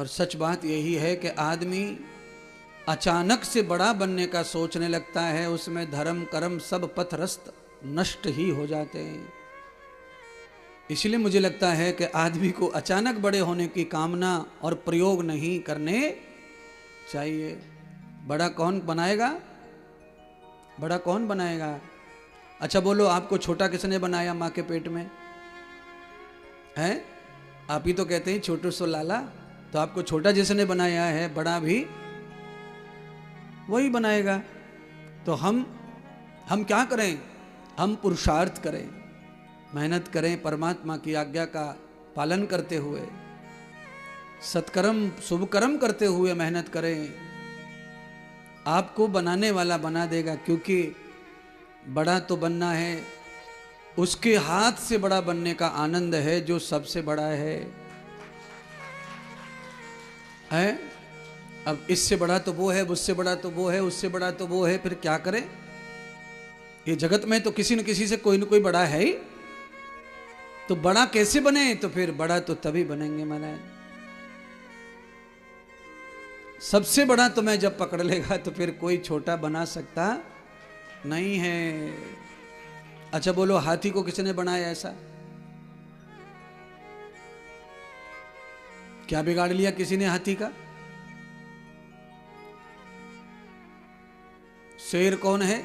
और सच बात यही है कि आदमी अचानक से बड़ा बनने का सोचने लगता है, उसमें धर्म कर्म सब पथरस्त नष्ट ही हो जाते हैं। इसलिए मुझे लगता है कि आदमी को अचानक बड़े होने की कामना और प्रयोग नहीं करने चाहिए। बड़ा कौन बनाएगा? बड़ा कौन बनाएगा? अच्छा बोलो, आपको छोटा किसने बनाया माँ के पेट में? हैं? आप ही तो कहते हैं छोटू सो लाला। तो आपको छोटा जिसने बनाया है, बड़ा भी वही बनाएगा। तो हम क्या करें? हम पुरुषार्थ करें, मेहनत करें, परमात्मा की आज्ञा का पालन करते हुए, सत्कर्म शुभ कर्म करते हुए मेहनत करें। आपको बनाने वाला बना देगा, क्योंकि बड़ा तो बनना है, उसके हाथ से बड़ा बनने का आनंद है जो सबसे बड़ा है। अब इससे बड़ा तो वो है, उससे बड़ा तो वो है, उससे बड़ा तो वो है, फिर क्या करें? ये जगत में तो किसी न किसी से कोई न कोई बड़ा है ही। तो बड़ा कैसे बने? तो फिर बड़ा तो तभी बनेंगे महाराज, सबसे बड़ा तो मैं जब पकड़ लेगा तो फिर कोई छोटा बना सकता नहीं है। अच्छा बोलो, हाथी को किसने बनाया? ऐसा क्या बिगाड़ लिया किसी ने हाथी का? शेर कौन है?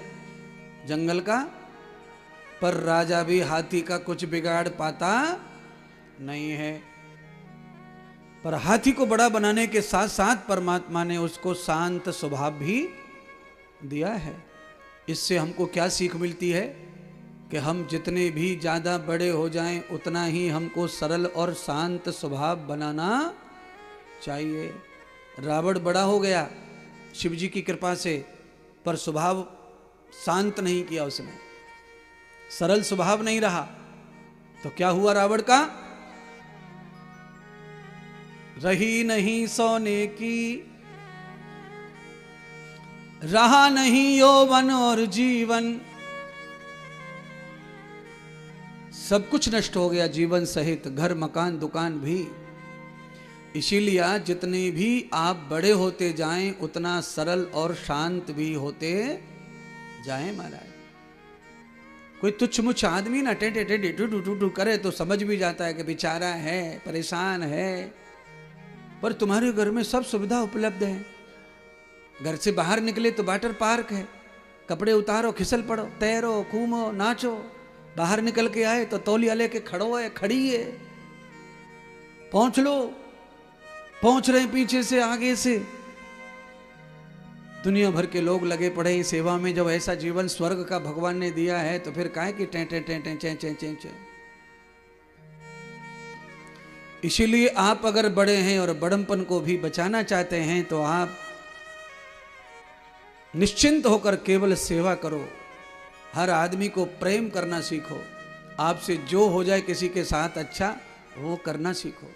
जंगल का। पर राजा भी हाथी का कुछ बिगाड़ पाता नहीं है। पर हाथी को बड़ा बनाने के साथ साथ परमात्मा ने उसको शांत स्वभाव भी दिया है। इससे हमको क्या सीख मिलती है? कि हम जितने भी ज्यादा बड़े हो जाएं, उतना ही हमको सरल और शांत स्वभाव बनाना चाहिए। रावण बड़ा हो गया शिव जी की कृपा से, पर स्वभाव शांत नहीं किया उसने, सरल स्वभाव नहीं रहा। तो क्या हुआ रावण का? रही नहीं सोने की, रहा नहीं यौवन और जीवन, सब कुछ नष्ट हो गया, जीवन सहित, घर मकान दुकान भी। इसीलिए आज जितने भी आप बड़े होते जाएं, उतना सरल और शांत भी होते जाएं महाराज। कोई तुच्छ मुच्छ आदमी ना टेटे टेटे टू करे तो समझ भी जाता है कि बेचारा है, परेशान है। पर तुम्हारे घर में सब सुविधा उपलब्ध है। घर से बाहर निकले तो वाटर पार्क है, कपड़े उतारो, खिसल पड़ो, तैरो, घूमो, नाचो। बाहर निकल के आए तो तौलिया लेके खड़ो है, खड़ी है, पहुंच लो, पहुंच रहे पीछे से, आगे से। दुनिया भर के लोग लगे पड़े हैं सेवा में। जब ऐसा जीवन स्वर्ग का भगवान ने दिया है तो फिर काहे कि टें टें टें टें चे चे चे चे। इसीलिए आप अगर बड़े हैं और बड़मपन को भी बचाना चाहते हैं तो आप निश्चिंत होकर केवल सेवा करो। हर आदमी को प्रेम करना सीखो। आपसे जो हो जाए किसी के साथ अच्छा, वो करना सीखो।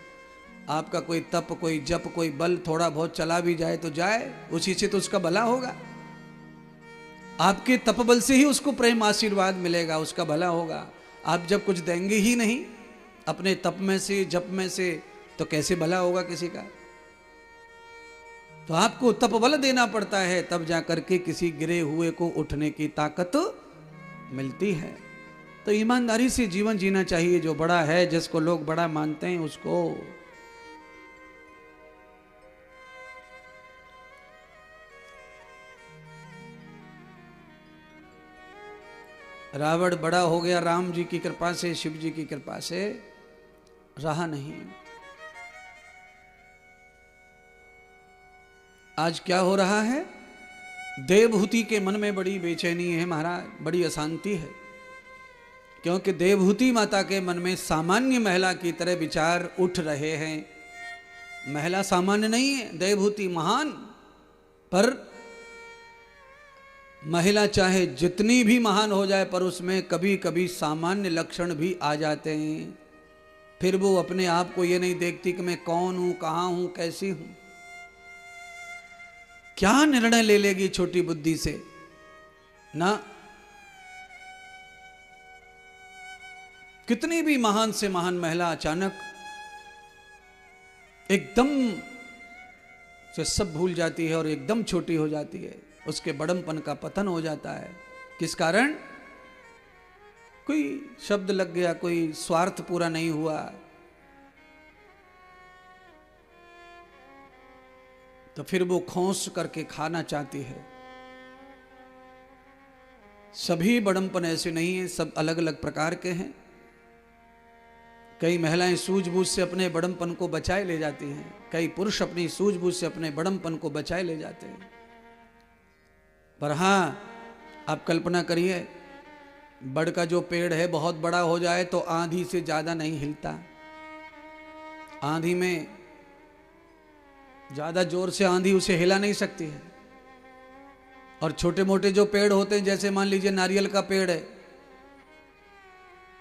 आपका कोई तप, कोई जप, कोई बल थोड़ा बहुत चला भी जाए तो जाए, उसी से तो उसका भला होगा। आपके तप बल से ही उसको प्रेम आशीर्वाद मिलेगा, उसका भला होगा। आप जब कुछ देंगे ही नहीं अपने तप में से, जप में से, तो कैसे भला होगा किसी का? तो आपको तप बल देना पड़ता है, तब जाकर के किसी गिरे हुए को उठने की ताकत मिलती है। तो ईमानदारी से जीवन जीना चाहिए। जो बड़ा है, जिसको लोग बड़ा मानते हैं, उसको रावण बड़ा हो गया राम जी की कृपा से, शिव जी की कृपा से, रहा नहीं। आज क्या हो रहा है? देवहूति के मन में बड़ी बेचैनी है महाराज, बड़ी अशांति है। क्योंकि देवहूति माता के मन में सामान्य महिला की तरह विचार उठ रहे हैं। महिला सामान्य नहीं है, देवहूति महान। पर महिला चाहे जितनी भी महान हो जाए, पर उसमें कभी कभी सामान्य लक्षण भी आ जाते हैं। फिर वो अपने आप को ये नहीं देखती कि मैं कौन हूं, कहां हूं, कैसी हूं। क्या निर्णय ले लेगी छोटी बुद्धि से ना। कितनी भी महान से महान महिला अचानक एकदम फिर सब भूल जाती है और एकदम छोटी हो जाती है, उसके बड़मपन का पतन हो जाता है। किस कारण? कोई शब्द लग गया, कोई स्वार्थ पूरा नहीं हुआ, तो फिर वो खोस करके खाना चाहती है। सभी बड़मपन ऐसे नहीं है, सब अलग अलग प्रकार के हैं। कई महिलाएं सूझबूझ से अपने बड़मपन को बचाए ले जाती हैं, कई पुरुष अपनी सूझबूझ से अपने बड़मपन को बचाए ले जाते हैं। पर हाँ, आप कल्पना करिए, बड़ का जो पेड़ है बहुत बड़ा हो जाए तो आंधी से ज्यादा नहीं हिलता। आंधी में ज्यादा जोर से आंधी उसे हिला नहीं सकती है। और छोटे मोटे जो पेड़ होते हैं, जैसे मान लीजिए नारियल का पेड़ है,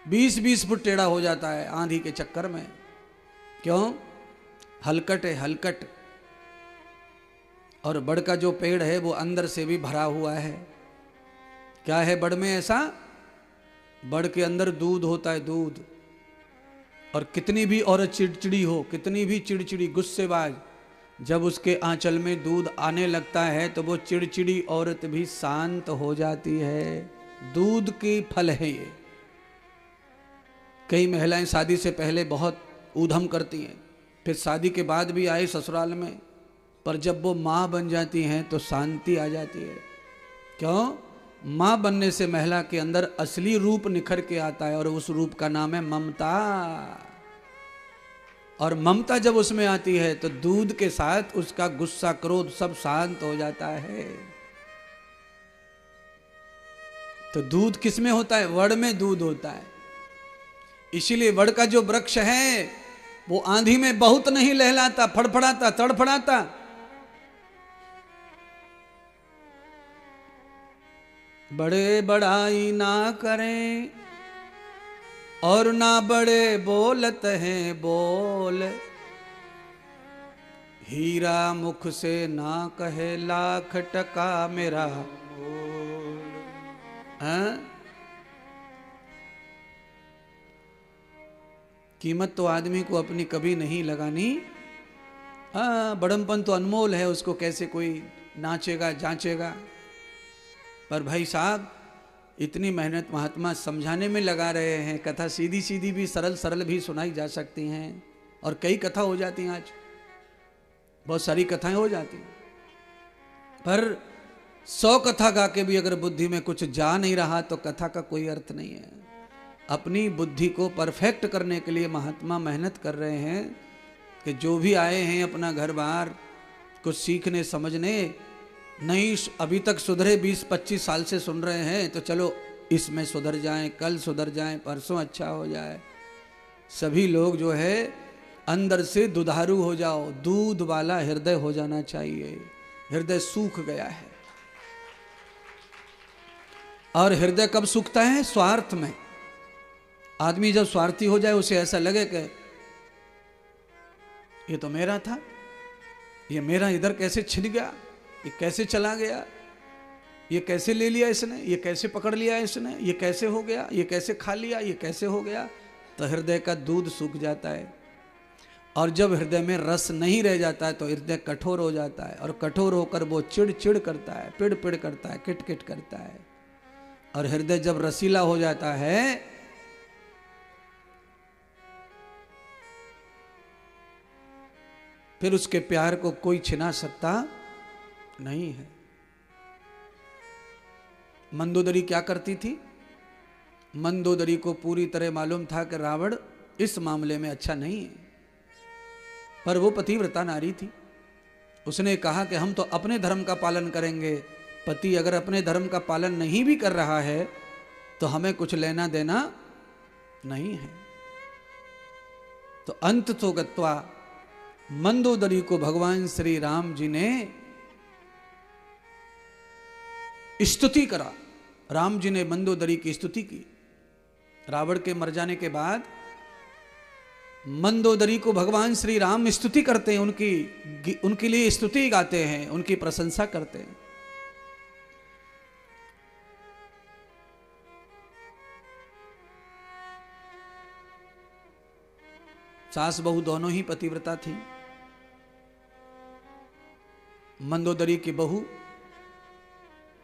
20-20 फुट टेढ़ा हो जाता है आंधी के चक्कर में। क्यों? हलकट है, हलकट। और बड़ का जो पेड़ है वो अंदर से भी भरा हुआ है। क्या है बड़ में ऐसा? बड़ के अंदर दूध होता है, दूध। और कितनी भी औरत चिड़चिड़ी हो, कितनी भी चिड़चिड़ी गुस्सेबाज, जब उसके आंचल में दूध आने लगता है तो वो चिड़चिड़ी औरत भी शांत हो जाती है। दूध की फल है ये। कई महिलाएं शादी से पहले बहुत ऊधम करती हैं, फिर शादी के बाद भी आए ससुराल में, पर जब वो माँ बन जाती हैं तो शांति आ जाती है। क्यों? माँ बनने से महिला के अंदर असली रूप निखर के आता है, और उस रूप का नाम है ममता। और ममता जब उसमें आती है तो दूध के साथ उसका गुस्सा, क्रोध सब शांत हो जाता है। तो दूध किस में होता है? वड़ में दूध होता है। इसीलिए वड़ का जो वृक्ष है वो आंधी में बहुत नहीं लहलाता, फड़फड़ाता, तड़फड़ाता। बड़े बड़ाई ना करें और ना बड़े बोलत हैं बोल, हीरा मुख से ना कहे लाख टका मेरा मोल। हाँ? कीमत तो आदमी को अपनी कभी नहीं लगानी। हाँ, बड़मपन तो अनमोल है, उसको कैसे कोई नाचेगा जांचेगा। पर भाई साहब, इतनी मेहनत महात्मा समझाने में लगा रहे हैं। कथा सीधी सीधी भी, सरल सरल भी सुनाई जा सकती हैं, और कई कथा हो जाती हैं। आज बहुत सारी कथाएं हो जाती हैं, पर 100 कथा गा के भी अगर बुद्धि में कुछ जा नहीं रहा तो कथा का कोई अर्थ नहीं है। अपनी बुद्धि को परफेक्ट करने के लिए महात्मा मेहनत कर रहे हैं कि जो भी आए हैं अपना घर बार कुछ सीखने समझने, नहीं अभी तक सुधरे 20-25 साल से सुन रहे हैं, तो चलो इसमें सुधर जाएं, कल सुधर जाएं, परसों अच्छा हो जाए। सभी लोग जो है अंदर से दुधारू हो जाओ, दूध वाला हृदय हो जाना चाहिए। हृदय सूख गया है। और हृदय कब सूखता है? स्वार्थ में। आदमी जब स्वार्थी हो जाए, उसे ऐसा लगे कि ये तो मेरा था, ये मेरा इधर कैसे छिन गया, ये कैसे चला गया, ये कैसे ले लिया इसने, ये कैसे पकड़ लिया इसने, ये कैसे हो गया, ये कैसे खा लिया, ये कैसे हो गया। तो हृदय का दूध सूख जाता है। और जब हृदय में रस नहीं रह जाता है तो हृदय कठोर हो जाता है, और कठोर होकर वो चिड़ चिड़ करता है, पिड़ पिड़ करता है, किट किट करता है। और हृदय जब रसीला हो जाता है फिर उसके प्यार को कोई छिना सकता नहीं है। मंदोदरी क्या करती थी? मंदोदरी को पूरी तरह मालूम था कि रावण इस मामले में अच्छा नहीं है, पर वो पतिव्रता नारी थी। उसने कहा कि हम तो अपने धर्म का पालन करेंगे। पति अगर अपने धर्म का पालन नहीं भी कर रहा है तो हमें कुछ लेना देना नहीं है। तो अंत तो गत्वा मंदोदरी को भगवान श्री राम जी ने स्तुति करा। राम जी ने मंदोदरी की स्तुति की। रावण के मर जाने के बाद मंदोदरी को भगवान श्री राम स्तुति करते हैं, उनके लिए स्तुति गाते हैं, उनकी प्रशंसा करते हैं। सास बहू दोनों ही पतिव्रता थी। मंदोदरी की बहू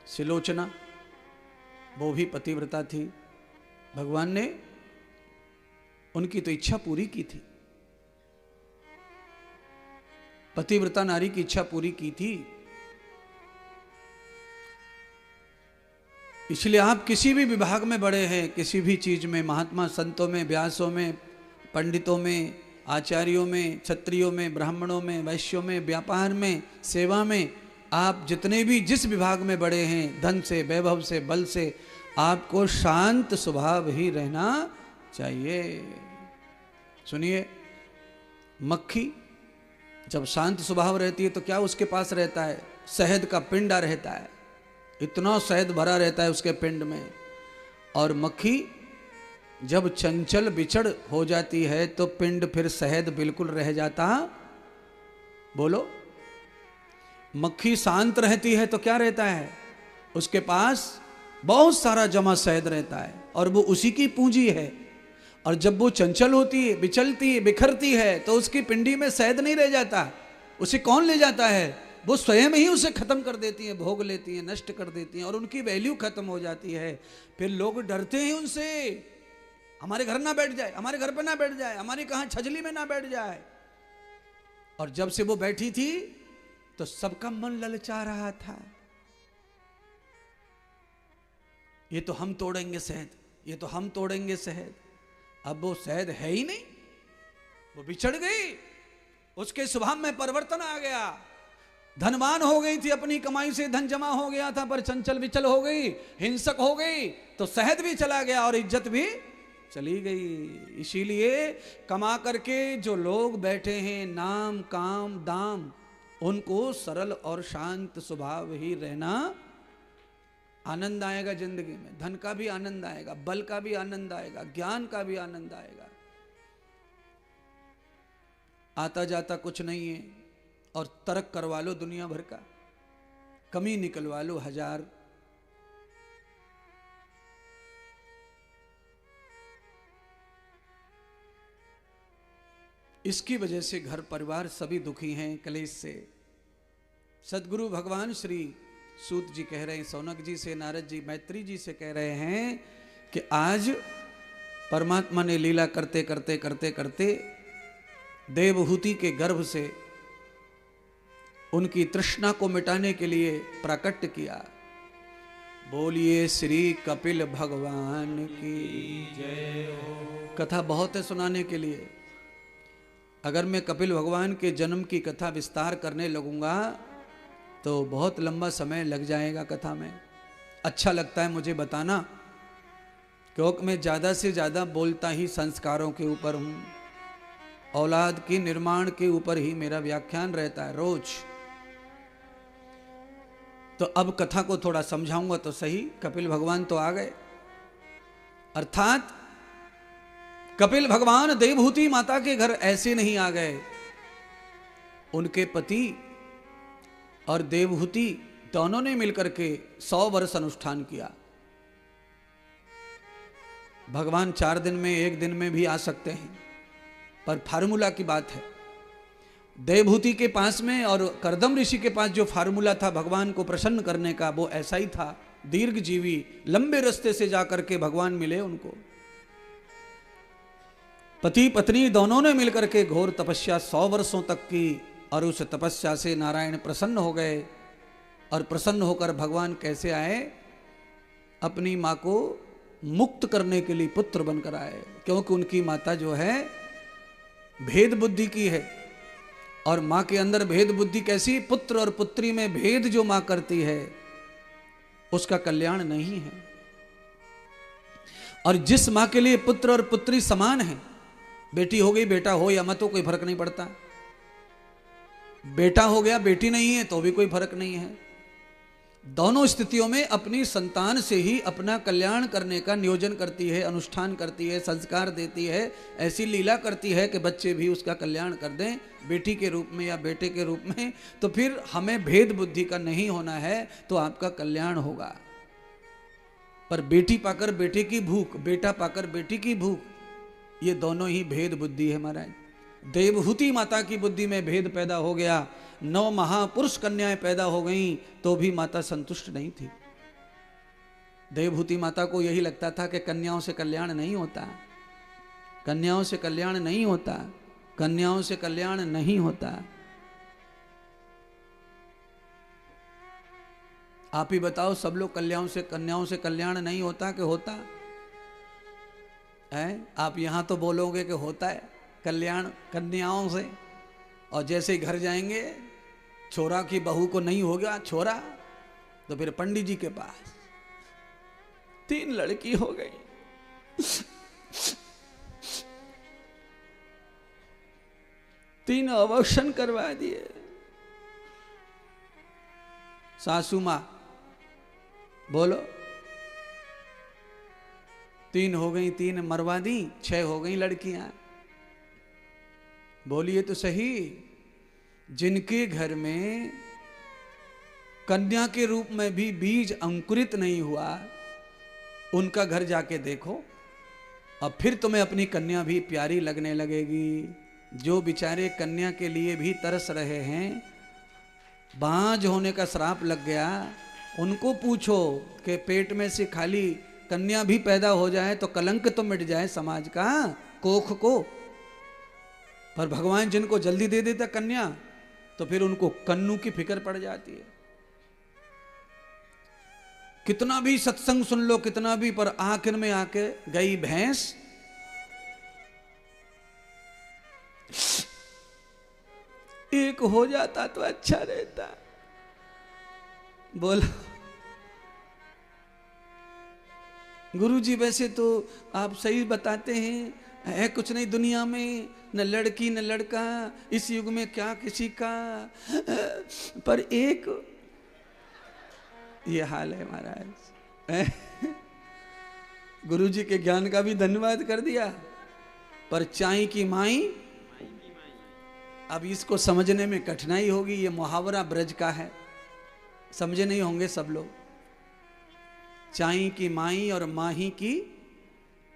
सिलोचना, वो भी पतिव्रता थी। भगवान ने उनकी तो इच्छा पूरी की थी, पतिव्रता नारी की इच्छा पूरी की थी। इसलिए आप किसी भी विभाग में बड़े हैं, किसी भी चीज में, महात्मा संतों में, व्यासों में, पंडितों में, आचार्यों में, क्षत्रियों में, ब्राह्मणों में, वैश्यों में, व्यापार में, सेवा में, आप जितने भी जिस विभाग में बड़े हैं, धन से, वैभव से, बल से, आपको शांत स्वभाव ही रहना चाहिए। सुनिए, मक्खी जब शांत स्वभाव रहती है तो क्या उसके पास रहता है? शहद का पिंडा रहता है, इतना शहद भरा रहता है उसके पिंड में। और मक्खी जब चंचल बिछड़ हो जाती है तो पिंड फिर शहद बिल्कुल रह जाता। बोलो, मक्खी शांत रहती है तो क्या रहता है? उसके पास बहुत सारा जमा शहद रहता है और वो उसी की पूंजी है। और जब वो चंचल होती है, बिचलती है, बिखरती है, तो उसकी पिंडी में शहद नहीं रह जाता। उसे कौन ले जाता है? वो स्वयं ही उसे खत्म कर देती हैं, भोग लेती हैं, नष्ट कर देती हैं और उनकी वैल्यू खत्म हो जाती है। फिर लोग डरते हैं उनसे, हमारे घर ना बैठ जाए, हमारे घर पे ना बैठ जाए, हमारी कहां छजली में ना बैठ जाए। और जब से वो बैठी थी तो सबका मन ललचा रहा था, ये तो हम तोड़ेंगे शहद, ये तो हम तोड़ेंगे शहद। अब वो शहद है ही नहीं, वो बिछड़ गई, उसके स्वभाव में परिवर्तन आ गया। धनवान हो गई थी, अपनी कमाई से धन जमा हो गया था, पर चंचल विचल हो गई, हिंसक हो गई, तो शहद भी चला गया और इज्जत भी चली गई। इसीलिए कमा करके जो लोग बैठे हैं, नाम काम दाम, उनको सरल और शांत स्वभाव ही रहना। आनंद आएगा जिंदगी में, धन का भी आनंद आएगा, बल का भी आनंद आएगा, ज्ञान का भी आनंद आएगा। आता जाता कुछ नहीं है और तर्क करवा लो दुनिया भर का, कमी निकलवा लो 1000। इसकी वजह से घर परिवार सभी दुखी हैं कलेश से। सदगुरु भगवान श्री सूत जी कह रहे हैं सौनक जी से, नारद जी मैत्री जी से कह रहे हैं कि आज परमात्मा ने लीला करते करते करते करते देवहूति के गर्भ से उनकी तृष्णा को मिटाने के लिए प्राकट्य किया। बोलिए श्री कपिल भगवान की जय हो। कथा बहुत है सुनाने के लिए। अगर मैं कपिल भगवान के जन्म की कथा विस्तार करने लगूंगा तो बहुत लंबा समय लग जाएगा कथा में। अच्छा लगता है मुझे बताना, क्योंकि मैं ज़्यादा से ज़्यादा बोलता ही संस्कारों के ऊपर हूँ, औलाद के निर्माण के ऊपर ही मेरा व्याख्यान रहता है रोज। तो अब कथा को थोड़ा समझाऊंगा तो सही। कपिल भगवान तो आ गए, अर्थात कपिल भगवान देवहूति माता के घर ऐसे नहीं आ गए। उनके पति और देवहूति दोनों ने मिलकर के 100 वर्ष अनुष्ठान किया। भगवान 4 दिन में, 1 दिन में भी आ सकते हैं, पर फार्मूला की बात है। देवहूति के पास में और करदम ऋषि के पास जो फार्मूला था भगवान को प्रसन्न करने का, वो ऐसा ही था। दीर्घ जीवी लंबे रास्ते से जाकर के भगवान मिले उनको। पति पत्नी दोनों ने मिलकर के घोर तपस्या 100 वर्षों तक की और उस तपस्या से नारायण प्रसन्न हो गए। और प्रसन्न होकर भगवान कैसे आए? अपनी माँ को मुक्त करने के लिए पुत्र बनकर आए, क्योंकि उनकी माता जो है भेद बुद्धि की है। और माँ के अंदर भेद बुद्धि कैसी? पुत्र और पुत्री में भेद जो माँ करती है उसका कल्याण नहीं है। और जिस माँ के लिए पुत्र और पुत्री समान है, बेटी हो गई बेटा हो या मत हो, कोई फर्क नहीं पड़ता। बेटा हो गया बेटी नहीं है तो भी कोई फर्क नहीं है। दोनों स्थितियों में अपनी संतान से ही अपना कल्याण करने का नियोजन करती है, अनुष्ठान करती है, संस्कार देती है, ऐसी लीला करती है कि बच्चे भी उसका कल्याण कर दें, बेटी के रूप में या बेटे के रूप में। तो फिर हमें भेद बुद्धि का नहीं होना है तो आपका कल्याण होगा। पर बेटी पाकर बेटे की भूख, बेटा पाकर बेटी की भूख, ये दोनों ही भेद बुद्धि है महाराज। देवहूति माता की बुद्धि में भेद पैदा हो गया, 9 महापुरुष कन्याएं पैदा हो गईं, तो भी माता संतुष्ट नहीं थी। देवहूति माता को यही लगता था कि कन्याओं से कल्याण नहीं होता, कन्याओं से कल्याण नहीं होता, कन्याओं से कल्याण नहीं होता। आप ही बताओ, सब लोग कन्याओं से कल्याण नहीं होता कि होता है? आप यहां तो बोलोगे कि होता है कल्याण कन्याओं से, और जैसे ही घर जाएंगे छोरा की बहू को नहीं हो गया छोरा, तो फिर पंडित जी के पास 3 लड़की हो गई, 3 अवक्षण करवा दिए। सासू मां बोलो, 3 हो गई, 3 मरवा दी, 6 हो गई लड़कियां। बोलिए तो सही, जिनके घर में कन्या के रूप में भी बीज अंकुरित नहीं हुआ, उनका घर जाके देखो, और फिर तुम्हें अपनी कन्या भी प्यारी लगने लगेगी। जो बेचारे कन्या के लिए भी तरस रहे हैं, बांझ होने का श्राप लग गया, उनको पूछो कि पेट में से खाली कन्या भी पैदा हो जाए तो कलंक तो मिट जाए समाज का, कोख को। पर भगवान जिनको जल्दी दे देता कन्या, तो फिर उनको कन्नू की फिक्र पड़ जाती है। कितना भी सत्संग सुन लो, कितना भी, पर आखिर में आके गई भैंस। एक हो जाता तो अच्छा रहता। बोलो गुरुजी, वैसे तो आप सही बताते हैं, है कुछ नहीं दुनिया में, न लड़की न लड़का, इस युग में क्या किसी का, पर एक ये हाल है महाराज। गुरुजी के ज्ञान का भी धन्यवाद कर दिया, पर चाय की माई, अब इसको समझने में कठिनाई होगी। ये मुहावरा ब्रज का है, समझे नहीं होंगे सब लोग। चाई की माई और माही की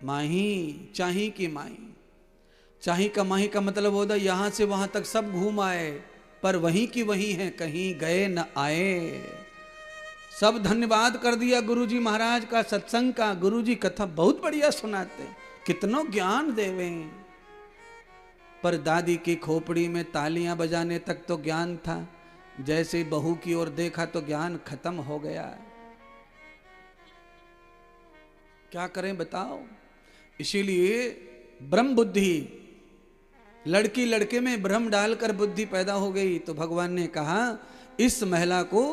माही, चाही की माई। चाही का माही का मतलब होता है यहां से वहां तक सब घूम आए, पर वहीं की वहीं है, कहीं गए न आए। सब धन्यवाद कर दिया गुरुजी महाराज का, सत्संग का। गुरुजी कथा बहुत बढ़िया सुनाते, कितनो ज्ञान देवे, पर दादी की खोपड़ी में तालियां बजाने तक तो ज्ञान था, जैसे बहू की ओर देखा तो ज्ञान खत्म हो गया। क्या करें बताओ? इसीलिए ब्रह्म बुद्धि, लड़की लड़के में भ्रम डालकर बुद्धि पैदा हो गई, तो भगवान ने कहा इस महिला को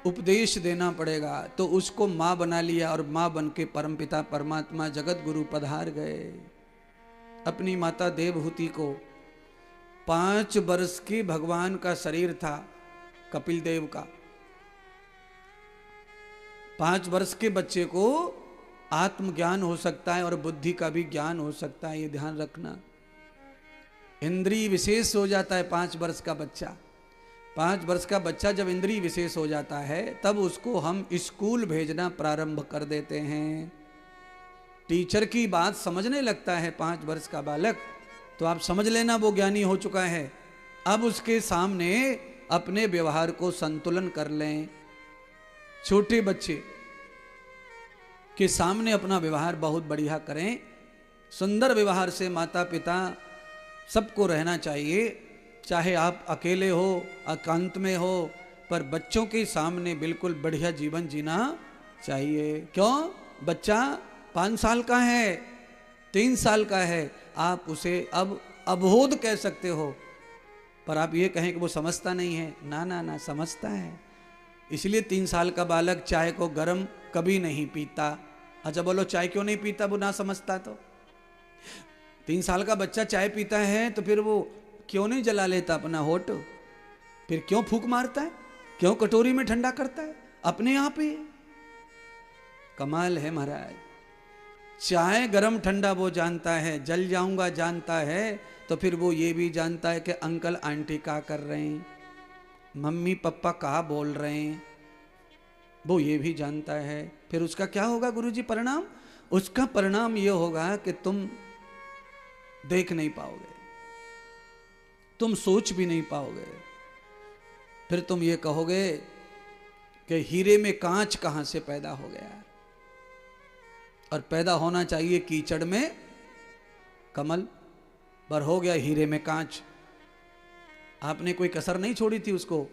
उपदेश देना पड़ेगा। तो उसको मां बना लिया, और मां बन के परमपिता परमात्मा जगत गुरु पधार गए। अपनी माता देवहूति को 5 वर्ष के भगवान का शरीर था, कपिल देव का। 5 वर्ष के बच्चे को आत्मज्ञान हो सकता है और बुद्धि का भी ज्ञान हो सकता है, ये ध्यान रखना। इंद्रिय विशेष हो जाता है 5 वर्ष का बच्चा। 5 वर्ष का बच्चा जब इंद्रिय विशेष हो जाता है, तब उसको हम स्कूल भेजना प्रारंभ कर देते हैं। टीचर की बात समझने लगता है 5 वर्ष का बालक, तो आप समझ लेना वो ज्ञानी हो चुका है। अब उसके सामने अपने व्यवहार को संतुलन कर लें। छोटे बच्चे के सामने अपना व्यवहार बहुत बढ़िया करें। सुंदर व्यवहार से माता पिता सबको रहना चाहिए, चाहे आप अकेले हो, एकांत में हो, पर बच्चों के सामने बिल्कुल बढ़िया जीवन जीना चाहिए। क्यों? बच्चा 5 साल का है, 3 साल का है, आप उसे अब अबोध कह सकते हो, पर आप ये कहें कि वो समझता नहीं है, ना ना ना, समझता है। इसलिए 3 साल का बालक चाय को गर्म कभी नहीं पीता। अच्छा बोलो, चाय क्यों नहीं पीता? वो ना समझता तो। 3 साल का बच्चा चाय पीता है तो फिर वो क्यों नहीं जला लेता अपना होठ? फिर क्यों फूंक मारता है? क्यों कटोरी में ठंडा करता है? अपने आप ही। कमाल है महाराज। चाय गरम ठंडा वो जानता है, जल जाऊंगा जानता है, तो फिर वो ये भी जानता है कि अंकल आंटी क्या कर रहे हैं, मम्मी पापा क्या बोल रहे हैं, वो ये भी जानता है। फिर उसका क्या होगा गुरुजी परिणाम? उसका परिणाम ये होगा कि तुम देख नहीं पाओगे। तुम सोच भी नहीं पाओगे। फिर तुम ये कहोगे कि हीरे में कांच कहां से पैदा हो गया, और पैदा होना चाहिए कीचड़ में कमल, पर हो गया हीरे में कांच। आपने कोई कसर नहीं छोड़ी थी उसको,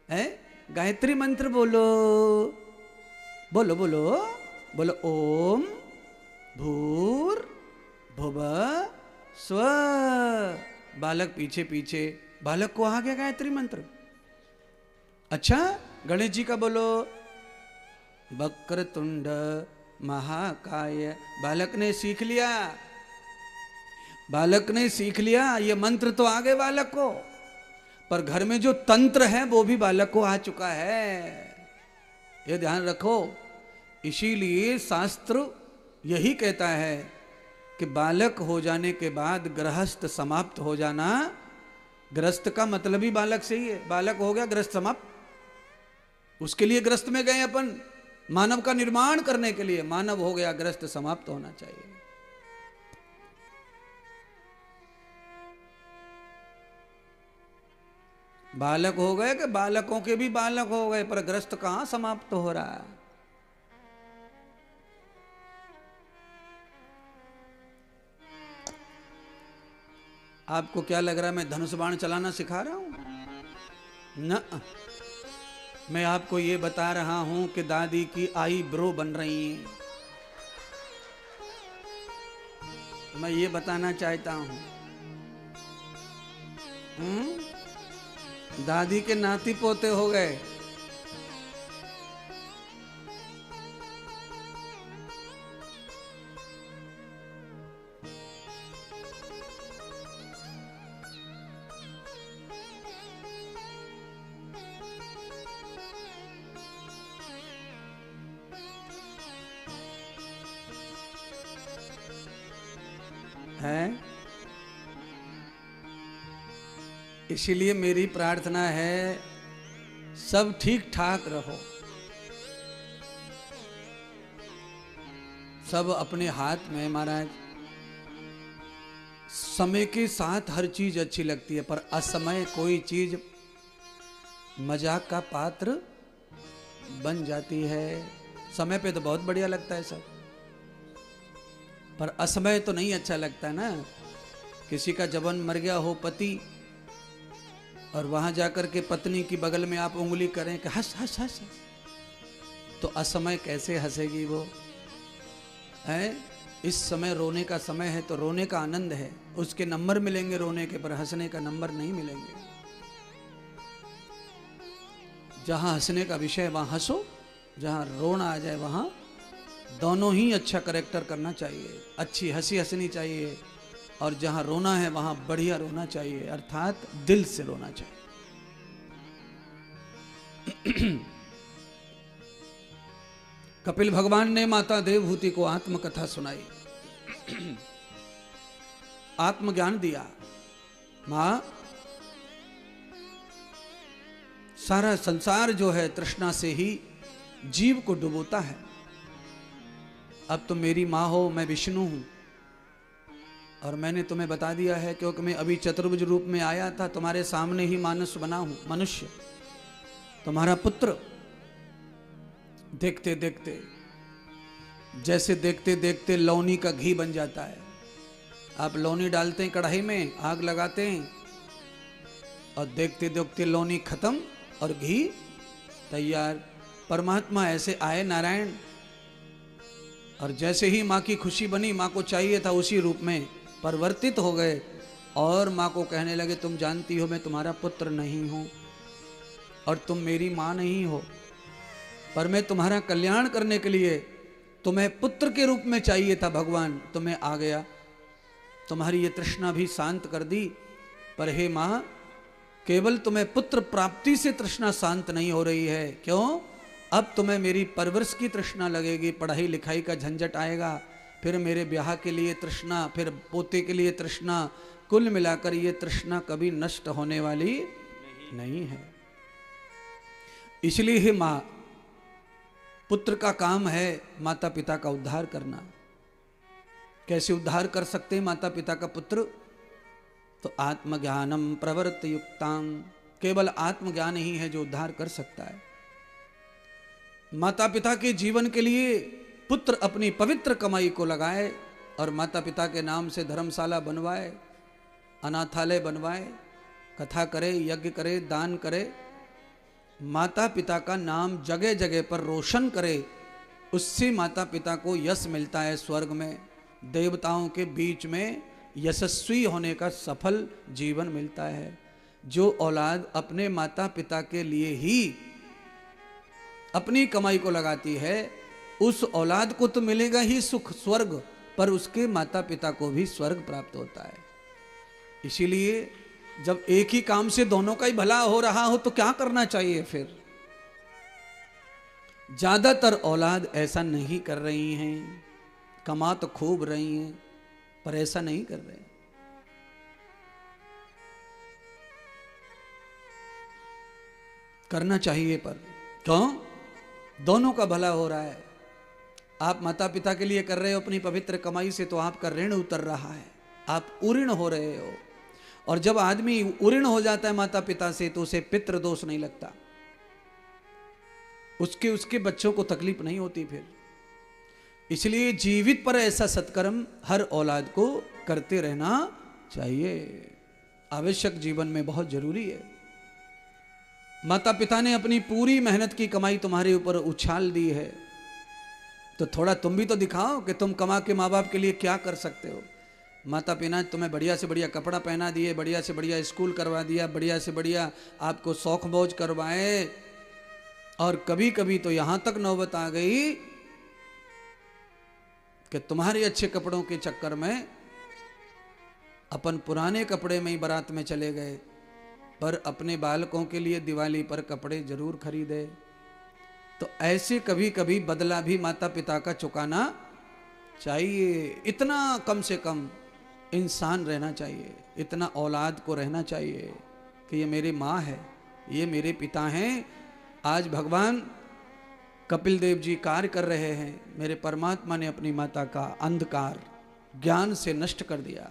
है? गायत्री मंत्र बोलो बोलो बोलो बोलो, ओम भूर भुव स्व। बालक पीछे पीछे, बालक को आ गया गायत्री मंत्र। अच्छा, गणेश जी का बोलो, वक्रतुंड महाकाय। बालक ने सीख लिया, बालक ने सीख लिया, ये मंत्र तो आ गए बालक को, पर घर में जो तंत्र है वो भी बालक को आ चुका है, ये ध्यान रखो। इसीलिए शास्त्र यही कहता है कि बालक हो जाने के बाद गृहस्थ समाप्त हो जाना। गृहस्थ का मतलब ही बालक से ही है, बालक हो गया गृहस्थ समाप्त। उसके लिए गृहस्थ में गए अपन, मानव का निर्माण करने के लिए। मानव हो गया गृहस्थ समाप्त होना चाहिए। बालक हो गए कि बालकों के भी बालक हो गए, पर गृहस्थ कहां समाप्त हो रहा है। आपको क्या लग रहा है मैं धनुष बाण चलाना सिखा रहा हूं? न, मैं आपको ये बता रहा हूं कि दादी की आई ब्रो बन रही है। मैं ये बताना चाहता हूं, दादी के नाती पोते हो गए। है, इसीलिए मेरी प्रार्थना है सब ठीक ठाक रहो, सब अपने हाथ में। महाराज, समय के साथ हर चीज अच्छी लगती है, पर असमय कोई चीज मजाक का पात्र बन जाती है। समय पे तो बहुत बढ़िया लगता है सब, पर असमय तो नहीं अच्छा लगता ना। किसी का जवन मर गया हो पति, और वहां जाकर के पत्नी की बगल में आप उंगली करें कि हंस हंस हंस, तो असमय कैसे हंसेगी वो, है? इस समय रोने का समय है, तो रोने का आनंद है, उसके नंबर मिलेंगे रोने के, पर हंसने का नंबर नहीं मिलेंगे। जहां हंसने का विषय वहां हंसो, जहां रोना आ जाए वहां दोनों ही अच्छा करेक्टर करना चाहिए, अच्छी हंसी हंसनी चाहिए, और जहां रोना है वहां बढ़िया रोना चाहिए, अर्थात दिल से रोना चाहिए। कपिल भगवान ने माता देवहूति को आत्मकथा सुनाई, आत्मज्ञान दिया। मां, सारा संसार जो है तृष्णा से ही जीव को डुबोता है। अब तुम मेरी मां हो, मैं विष्णु हूं, और मैंने तुम्हें बता दिया है, क्योंकि मैं अभी चतुर्भुज रूप में आया था, तुम्हारे सामने ही मानस बना हूं, मनुष्य, तुम्हारा पुत्र। देखते देखते, जैसे देखते देखते लौनी का घी बन जाता है। आप लौनी डालते हैं कढ़ाई में, आग लगाते हैं, और देखते देखते लौनी खत्म और घी तैयार। परमात्मा ऐसे आए नारायण, और जैसे ही माँ की खुशी बनी, माँ को चाहिए था उसी रूप में परिवर्तित हो गए, और माँ को कहने लगे, तुम जानती हो मैं तुम्हारा पुत्र नहीं हूं, और तुम मेरी माँ नहीं हो, पर मैं तुम्हारा कल्याण करने के लिए तुम्हें पुत्र के रूप में चाहिए था भगवान, तुम्हें आ गया, तुम्हारी ये तृष्णा भी शांत कर दी। पर हे माँ, केवल तुम्हें पुत्र प्राप्ति से तृष्णा शांत नहीं हो रही है। क्यों? अब तुम्हें मेरी परवरिश की तृष्णा लगेगी, पढ़ाई लिखाई का झंझट आएगा, फिर मेरे ब्याह के लिए तृष्णा, फिर पोते के लिए तृष्णा, कुल मिलाकर ये तृष्णा कभी नष्ट होने वाली नहीं है। इसलिए हे माँ, पुत्र का काम है माता पिता का उद्धार करना। कैसे उद्धार कर सकते हैं माता पिता का पुत्र? तो आत्मज्ञानम प्रवृत्त युक्ताम, केवल आत्मज्ञान ही है जो उद्धार कर सकता है। माता पिता के जीवन के लिए पुत्र अपनी पवित्र कमाई को लगाए और माता पिता के नाम से धर्मशाला बनवाए, अनाथालय बनवाए, कथा करे, यज्ञ करे, दान करे, माता पिता का नाम जगह जगह पर रोशन करे, उससे माता पिता को यश मिलता है स्वर्ग में, देवताओं के बीच में यशस्वी होने का सफल जीवन मिलता है। जो औलाद अपने माता पिता के लिए ही अपनी कमाई को लगाती है, उस औलाद को तो मिलेगा ही सुख स्वर्ग, पर उसके माता पिता को भी स्वर्ग प्राप्त होता है। इसीलिए जब एक ही काम से दोनों का ही भला हो रहा हो तो क्या करना चाहिए फिर? ज्यादातर औलाद ऐसा नहीं कर रही हैं, कमा तो खूब रही हैं पर ऐसा नहीं कर रहे। करना चाहिए पर क्यों? दोनों का भला हो रहा है। आप माता पिता के लिए कर रहे हो अपनी पवित्र कमाई से, तो आपका ऋण उतर रहा है, आप उऋण हो रहे हो। और जब आदमी उऋण हो जाता है माता पिता से तो उसे पितृ दोष नहीं लगता, उसके बच्चों को तकलीफ नहीं होती फिर। इसलिए जीवित पर ऐसा सत्कर्म हर औलाद को करते रहना चाहिए, आवश्यक जीवन में बहुत जरूरी है। माता पिता ने अपनी पूरी मेहनत की कमाई तुम्हारे ऊपर उछाल दी है, तो थोड़ा तुम भी तो दिखाओ कि तुम कमा के माँ बाप के लिए क्या कर सकते हो। माता पिता तुम्हें बढ़िया से बढ़िया कपड़ा पहना दिए, बढ़िया से बढ़िया स्कूल करवा दिया, बढ़िया से बढ़िया आपको शौक मौज करवाए, और कभी कभी तो यहां तक नौबत आ गई कि तुम्हारे अच्छे कपड़ों के चक्कर में अपन पुराने कपड़े में ही बारात में चले गए, पर अपने बालकों के लिए दिवाली पर कपड़े जरूर खरीदे। तो ऐसे कभी कभी बदला भी माता पिता का चुकाना चाहिए। इतना कम से कम इंसान रहना चाहिए, इतना औलाद को रहना चाहिए कि ये मेरी माँ है, ये मेरे पिता हैं। आज भगवान कपिल देव जी कार्य कर रहे हैं, मेरे परमात्मा ने अपनी माता का अंधकार ज्ञान से नष्ट कर दिया।